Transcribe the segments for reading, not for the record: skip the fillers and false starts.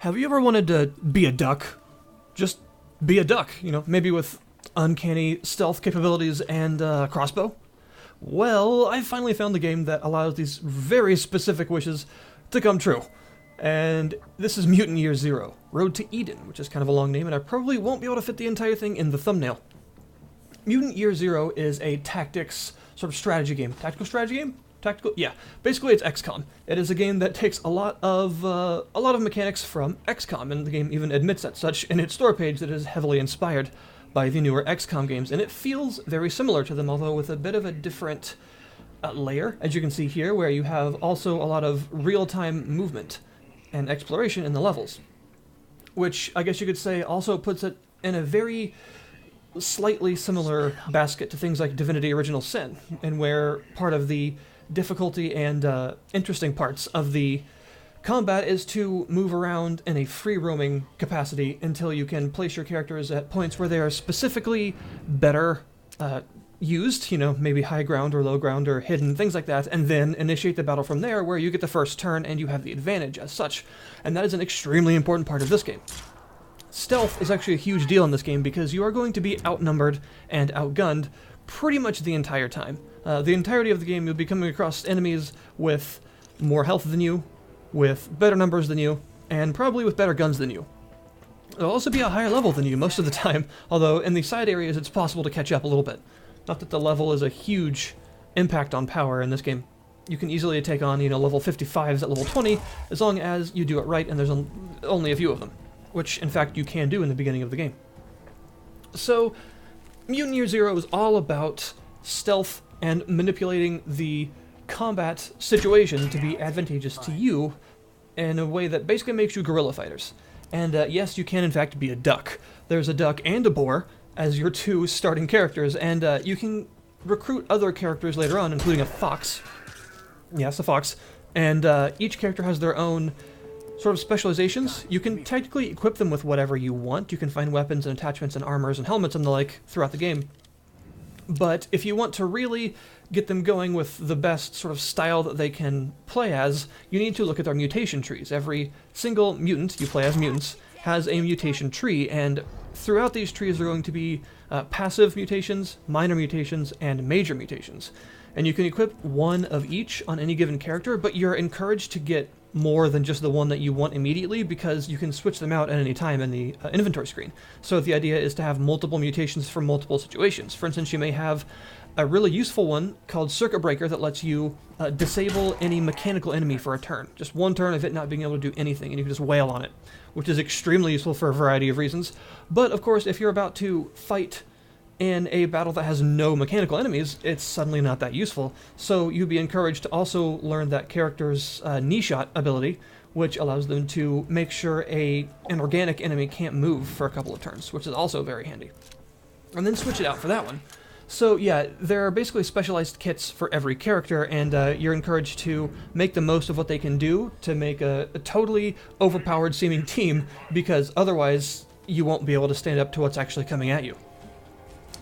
Have you ever wanted to be a duck? Just be a duck, maybe with uncanny stealth capabilities and crossbow? Well, I finally found a game that allows these very specific wishes to come true. And this is Mutant Year Zero, Road to Eden, which is kind of a long name, and I probably won't be able to fit the entire thing in the thumbnail. Mutant Year Zero is a tactics sort of strategy game. Tactical strategy game? Tactical? Yeah. Basically, it's XCOM. It is a game that takes a lot of mechanics from XCOM, and the game even admits as such in its store page that it is heavily inspired by the newer XCOM games, and it feels very similar to them, although with a bit of a different layer, as you can see here, where you have also a lot of real-time movement and exploration in the levels, which I guess you could say also puts it in a very slightly similar basket to things like Divinity Original Sin, and where part of the difficulty and interesting parts of the combat is to move around in a free-roaming capacity until you can place your characters at points where they are specifically better used, maybe high ground or low ground or hidden, things like that, and then initiate the battle from there where you get the first turn and you have the advantage as such. And that is an extremely important part of this game. Stealth is actually a huge deal in this game because you are going to be outnumbered and outgunned pretty much the entire time. The entirety of the game you'll be coming across enemies with more health than you, with better numbers than you, and probably with better guns than you. They'll also be a higher level than you most of the time, although in the side areas it's possible to catch up a little bit. Not that the level is a huge impact on power in this game. You can easily take on, level 55s at level 20, as long as you do it right and there's only a few of them, which in fact you can do in the beginning of the game. So, Mutant Year Zero is all about stealth and manipulating the combat situation to be advantageous to you in a way that basically makes you guerrilla fighters. And yes, you can in fact be a duck. There's a duck and a boar as your two starting characters, and you can recruit other characters later on, including a fox. Yes, a fox. And each character has their own sort of specializations. You can technically equip them with whatever you want. You can find weapons and attachments and armors and helmets and the like throughout the game. But if you want to really get them going with the best sort of style that they can play as, you need to look at their mutation trees. Every single mutant you play as mutants has a mutation tree, and throughout these trees are going to be passive mutations, minor mutations, and major mutations. And you can equip one of each on any given character, but you're encouraged to get more than just the one that you want immediately because you can switch them out at any time in the inventory screen. So the idea is to have multiple mutations for multiple situations. For instance, you may have a really useful one called Circuit Breaker that lets you disable any mechanical enemy for a turn. Just one turn of it not being able to do anything, and you can just wail on it, which is extremely useful for a variety of reasons. But of course, if you're about to fight in a battle that has no mechanical enemies, it's suddenly not that useful. So you'd be encouraged to also learn that character's knee shot ability, which allows them to make sure an organic enemy can't move for a couple of turns, which is also very handy. And then switch it out for that one. So yeah, there are basically specialized kits for every character, and you're encouraged to make the most of what they can do to make a totally overpowered seeming team, because otherwise you won't be able to stand up to what's actually coming at you.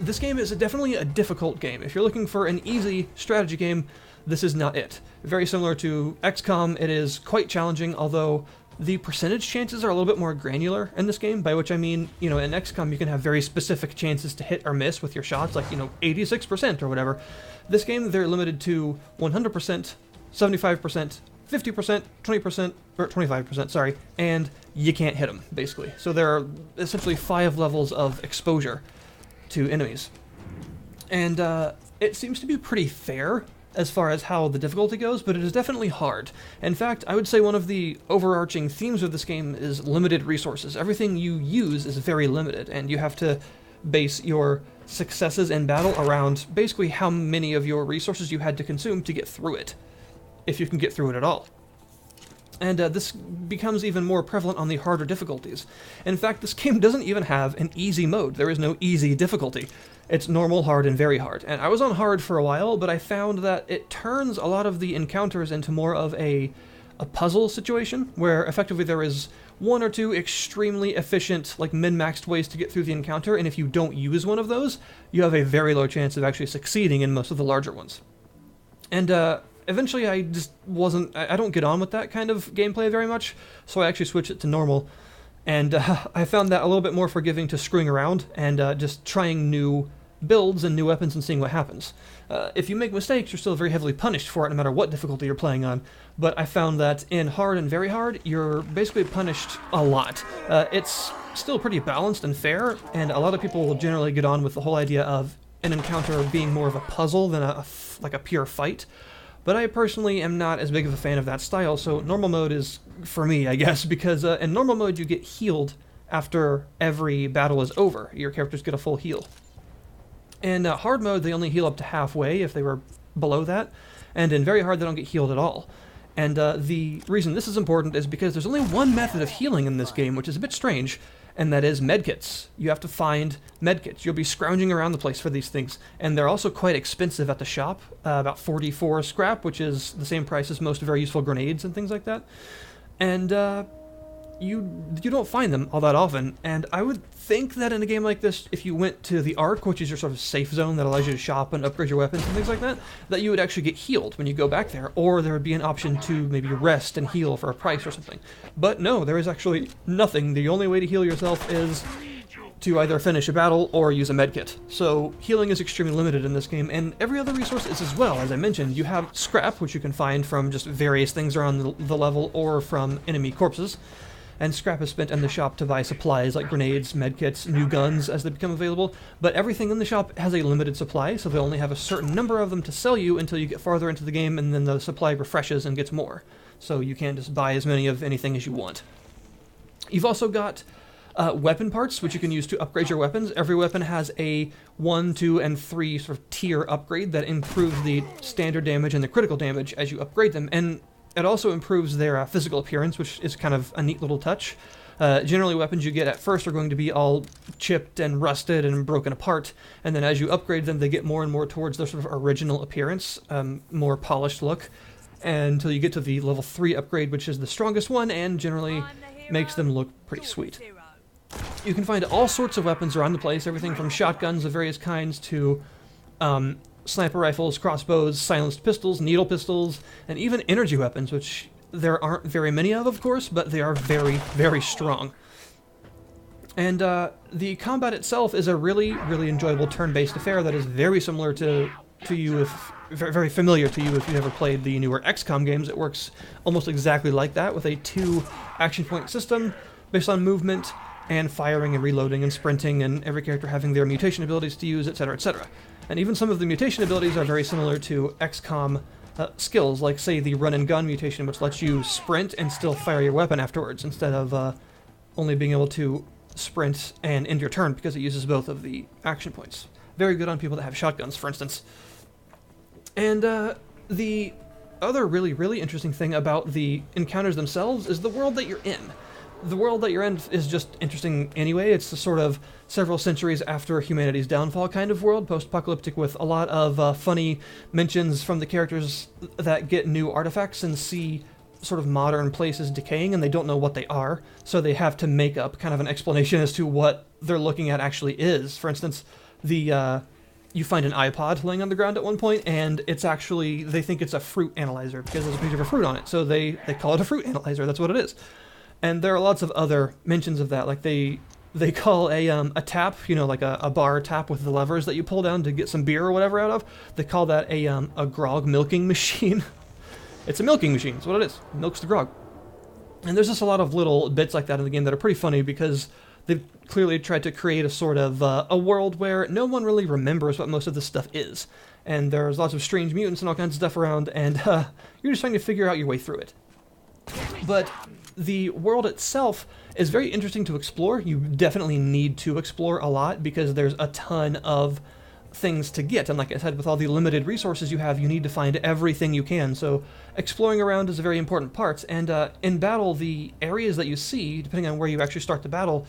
This game is definitely a difficult game. If you're looking for an easy strategy game, this is not it. Very similar to XCOM, it is quite challenging, although the percentage chances are a little bit more granular in this game, by which I mean, in XCOM you can have very specific chances to hit or miss with your shots, like, 86% or whatever. This game, they're limited to 100%, 75%, 50%, 20%, or 25%, sorry, and you can't hit them, basically. So there are essentially 5 levels of exposure to enemies. And it seems to be pretty fair as far as how the difficulty goes, but it is definitely hard. In fact, I would say one of the overarching themes of this game is limited resources. Everything you use is very limited, and you have to base your successes in battle around basically how many of your resources you had to consume to get through it, if you can get through it at all. And this becomes even more prevalent on the harder difficulties. In fact, this game doesn't even have an easy mode. There is no easy difficulty. It's normal, hard, and very hard. And I was on hard for a while, but I found that it turns a lot of the encounters into more of a puzzle situation, where effectively there is one or two extremely efficient, like min-maxed ways to get through the encounter, and if you don't use one of those, you have a very low chance of actually succeeding in most of the larger ones. And eventually I just wasn't, I don't get on with that kind of gameplay very much, so I actually switched it to normal. And I found that a little bit more forgiving to screwing around and just trying new builds and new weapons and seeing what happens. If you make mistakes, you're still very heavily punished for it no matter what difficulty you're playing on, but I found that in hard and very hard, you're basically punished a lot. It's still pretty balanced and fair, and a lot of people will generally get on with the whole idea of an encounter being more of a puzzle than like a pure fight. But I personally am not as big of a fan of that style, so normal mode is for me, I guess, because in normal mode you get healed after every battle is over. Your characters get a full heal. In hard mode, they only heal up to halfway if they were below that, and in very hard they don't get healed at all. And the reason this is important is because there's only one method of healing in this game, which is a bit strange, and that is medkits. You have to find medkits. You'll be scrounging around the place for these things, and they're also quite expensive at the shop, about 44 scrap, which is the same price as most very useful grenades and things like that. And you don't find them all that often, and I would think that in a game like this, if you went to the Ark, which is your sort of safe zone that allows you to shop and upgrade your weapons and things like that, that you would actually get healed when you go back there, or there would be an option to maybe rest and heal for a price or something. But no, there is actually nothing. The only way to heal yourself is to either finish a battle or use a medkit. So healing is extremely limited in this game, and every other resource is as well. As I mentioned, you have scrap, which you can find from just various things around the level or from enemy corpses. And scrap is spent in the shop to buy supplies like grenades, medkits, new guns as they become available, but everything in the shop has a limited supply, so they only have a certain number of them to sell you until you get farther into the game, and then the supply refreshes and gets more. So you can't just buy as many of anything as you want. You've also got weapon parts, which you can use to upgrade your weapons. Every weapon has a 1, 2, and 3 sort of tier upgrade that improves the standard damage and the critical damage as you upgrade them, and it also improves their physical appearance, which is kind of a neat little touch. Generally, weapons you get at first are going to be all chipped and rusted and broken apart, and then as you upgrade them, they get more and more towards their sort of original appearance, more polished look, until you get to the level 3 upgrade, which is the strongest one, and generally makes them look pretty sweet. You can find all sorts of weapons around the place, everything from shotguns of various kinds to sniper rifles, crossbows, silenced pistols, needle pistols, and even energy weapons, which there aren't very many of course, but they are very, very strong. And the combat itself is a really, really enjoyable turn-based affair that is very similar to you, very familiar to you if you've ever played the newer XCOM games. It works almost exactly like that, with a 2 action point system based on movement and firing and reloading and sprinting, and every character having their mutation abilities to use, etc., etc. And even some of the mutation abilities are very similar to XCOM skills, like, say, the run-and-gun mutation, which lets you sprint and still fire your weapon afterwards, instead of only being able to sprint and end your turn, because it uses both of the action points. Very good on people that have shotguns, for instance. And the other really, really interesting thing about the encounters themselves is the world that you're in. The world that you're in is just interesting anyway. It's the sort of several centuries after humanity's downfall kind of world, post-apocalyptic, with a lot of funny mentions from the characters that get new artifacts and see sort of modern places decaying, and they don't know what they are, so they have to make up kind of an explanation as to what they're looking at actually is. For instance, you find an iPod laying on the ground at one point, and it's actually, they think it's a fruit analyzer because there's a picture of a fruit on it, so they call it a fruit analyzer. That's what it is. And there are lots of other mentions of that, like they call a tap, you know, like a bar tap with the levers that you pull down to get some beer or whatever out of, they call that a grog milking machine. It's a milking machine, that's what it is. It milks the grog. And there's just a lot of little bits like that in the game that are pretty funny, because they've clearly tried to create a sort of a world where no one really remembers what most of this stuff is. And there's lots of strange mutants and all kinds of stuff around, and you're just trying to figure out your way through it. But the world itself is very interesting to explore. You definitely need to explore a lot, because there's a ton of things to get, and like I said, with all the limited resources you have, you need to find everything you can, so exploring around is a very important part. And in battle, the areas that you see, depending on where you actually start the battle,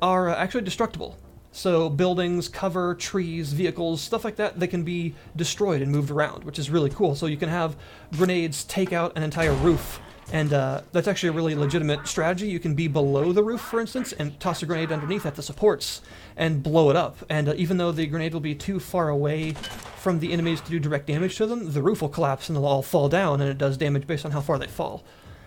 are actually destructible. So buildings, cover, trees, vehicles, stuff like that, they can be destroyed and moved around, which is really cool. So you can have grenades take out an entire roof And that's actually a really legitimate strategy. You can be below the roof, for instance, and toss a grenade underneath at the supports and blow it up. And even though the grenade will be too far away from the enemies to do direct damage to them, the roof will collapse and they'll all fall down, and it does damage based on how far they fall.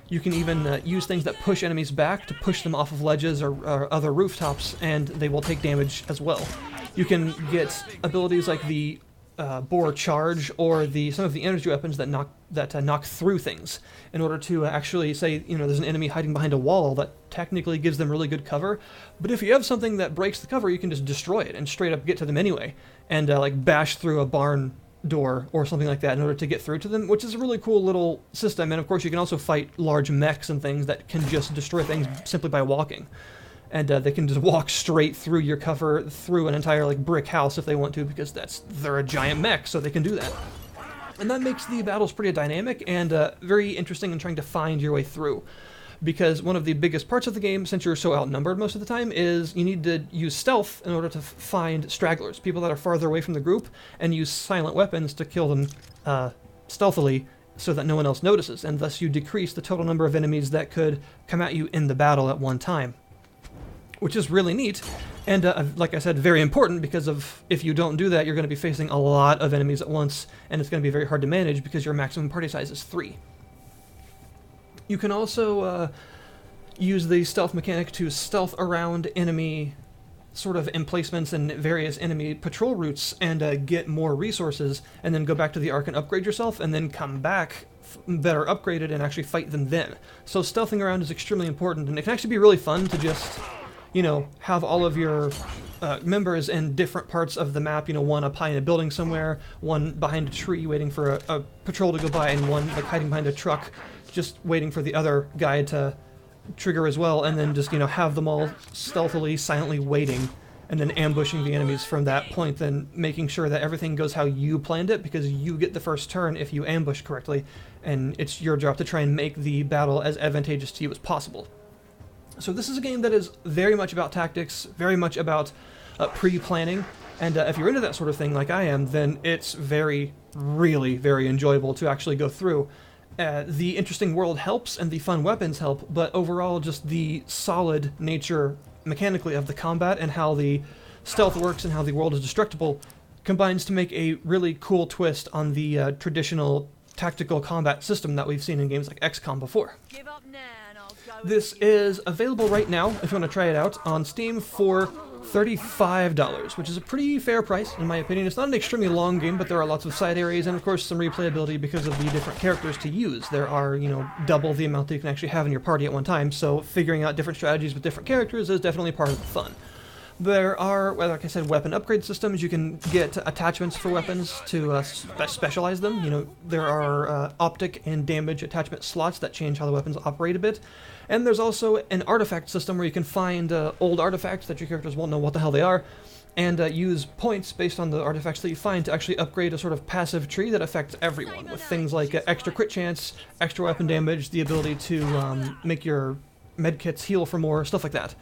You can even use things that push enemies back to push them off of ledges or other rooftops, and they will take damage as well. You can get abilities like the bore charge or some of the energy weapons that knock through things in order to actually say, there's an enemy hiding behind a wall that technically gives them really good cover. But if you have something that breaks the cover, you can just destroy it and straight up get to them anyway, and like bash through a barn door or something like that in order to get through to them, which is a really cool little system. And of course you can also fight large mechs and things that can just destroy things simply by walking. And they can just walk straight through your cover, through an entire like brick house if they want to, because they're a giant mech, so they can do that. And that makes the battles pretty dynamic and very interesting in trying to find your way through. Because one of the biggest parts of the game, since you're so outnumbered most of the time, is you need to use stealth in order to find stragglers, people that are farther away from the group, and use silent weapons to kill them stealthily so that no one else notices, and thus you decrease the total number of enemies that could come at you in the battle at one time. Which is really neat, and like I said, very important, because if you don't do that, you're going to be facing a lot of enemies at once, and it's going to be very hard to manage because your maximum party size is 3. You can also use the stealth mechanic to stealth around enemy sort of emplacements and various enemy patrol routes and get more resources, and then go back to the Ark and upgrade yourself, and then come back better upgraded and actually fight them then. So stealthing around is extremely important, and it can actually be really fun to just have all of your members in different parts of the map, one up high in a building somewhere, one behind a tree waiting for a patrol to go by, and one like hiding behind a truck just waiting for the other guy to trigger as well, and then just, have them all stealthily, silently waiting, and then ambushing the enemies from that point, then making sure that everything goes how you planned it, because you get the first turn if you ambush correctly, and it's your job to try and make the battle as advantageous to you as possible. So this is a game that is very much about tactics, very much about pre-planning, and if you're into that sort of thing like I am, then it's really, very enjoyable to actually go through. The interesting world helps, and the fun weapons help, but overall just the solid nature mechanically of the combat and how the stealth works and how the world is destructible combines to make a really cool twist on the traditional tactical combat system that we've seen in games like XCOM before. Give up now and I'll go This is available right now, if you want to try it out, on Steam for $35, which is a pretty fair price, in my opinion. It's not an extremely long game, but there are lots of side areas, and of course some replayability because of the different characters to use. There are, double the amount that you can actually have in your party at one time, so figuring out different strategies with different characters is definitely part of the fun. There are, like I said, weapon upgrade systems. You can get attachments for weapons to specialize them. There are optic and damage attachment slots that change how the weapons operate a bit. And there's also an artifact system where you can find old artifacts that your characters won't know what the hell they are, and use points based on the artifacts that you find to actually upgrade a sort of passive tree that affects everyone, with things like extra crit chance, extra weapon damage, the ability to make your medkits heal for more, stuff like that.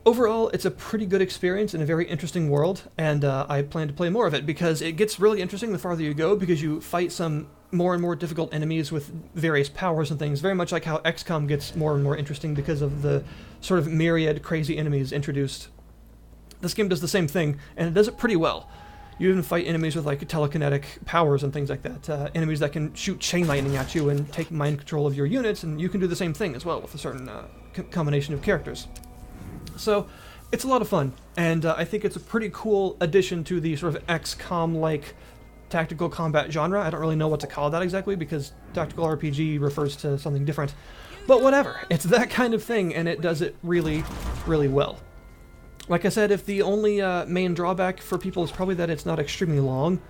Overall, it's a pretty good experience in a very interesting world, and I plan to play more of it because it gets really interesting the farther you go, because you fight some more and more difficult enemies with various powers and things, very much like how XCOM gets more and more interesting because of the sort of myriad crazy enemies introduced. This game does the same thing, and it does it pretty well. You even fight enemies with like telekinetic powers and things like that, enemies that can shoot chain lightning at you and take mind control of your units, and you can do the same thing as well with a certain combination of characters. So it's a lot of fun, and I think it's a pretty cool addition to the sort of XCOM-like tactical combat genre. I don't really know what to call that exactly, because tactical RPG refers to something different. But whatever, it's that kind of thing, and it does it really, really well. Like I said, if the only main drawback for people is probably that it's not extremely long,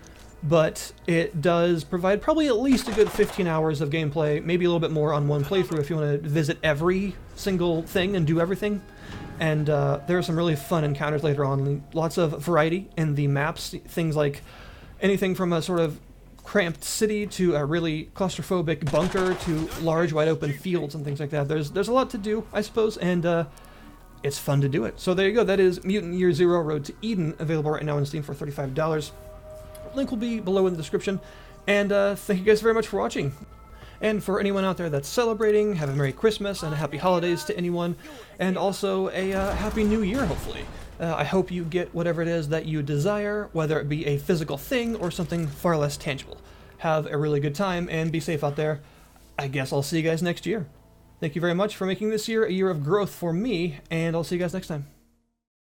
but it does provide probably at least a good 15 hours of gameplay, maybe a little bit more on one playthrough if you want to visit every single thing and do everything. And there are some really fun encounters later on, lots of variety in the maps, things like anything from a sort of cramped city to a really claustrophobic bunker to large wide open fields and things like that. There's a lot to do, I suppose, and it's fun to do it. So there you go, that is Mutant Year Zero Road to Eden, available right now on Steam for $35. Link will be below in the description, and thank you guys very much for watching. And for anyone out there that's celebrating, have a Merry Christmas and a Happy Holidays to anyone, and also a Happy New Year, hopefully. I hope you get whatever it is that you desire, whether it be a physical thing or something far less tangible. Have a really good time and be safe out there. I guess I'll see you guys next year. Thank you very much for making this year a year of growth for me, and I'll see you guys next time.